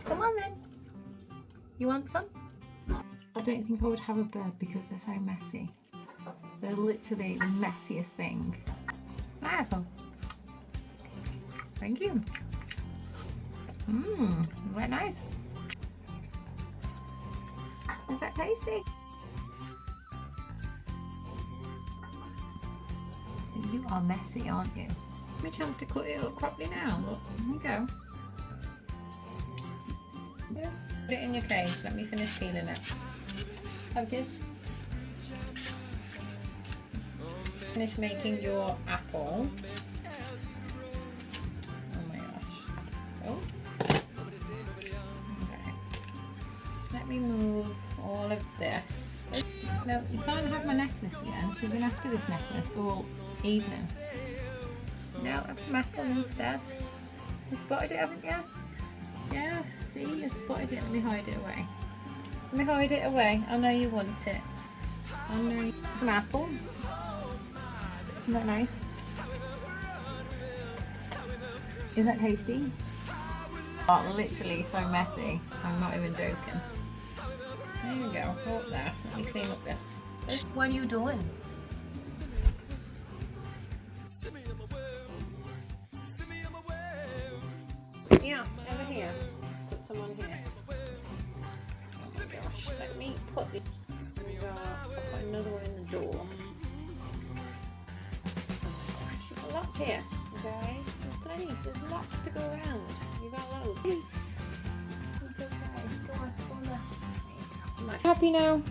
Come on then. You want some? I don't think I would have a bird because they're so messy. They're literally the messiest thing. I have some. Thank you. Mmm, very nice. Is that tasty? You are messy, aren't you? Give me a chance to cut it up properly now. Look, here you go. Yeah. Put it in your cage. Let me finish peeling it. Have this. Finish making your apple. Oh my gosh. Oh. Okay. Let me move all of this. No, you can't have my necklace again. She's been after this necklace all evening. No, have some apple instead. You spotted it, haven't you? Yes, see, you spotted it. Let me hide it away. Let me hide it away. I know you want it. I know you want some apple. Isn't that nice? Is that tasty? Oh, literally so messy. I'm not even joking. There you go. Hold there. Let me clean up this. What are you doing? Yeah, over here. Let's put some on here. Oh my gosh. Let me put this. I'll put another one in the door. Oh my gosh. Lots here. Okay. There's plenty. There's lots to go around. You got loads. It's okay. Go on there. Happy now?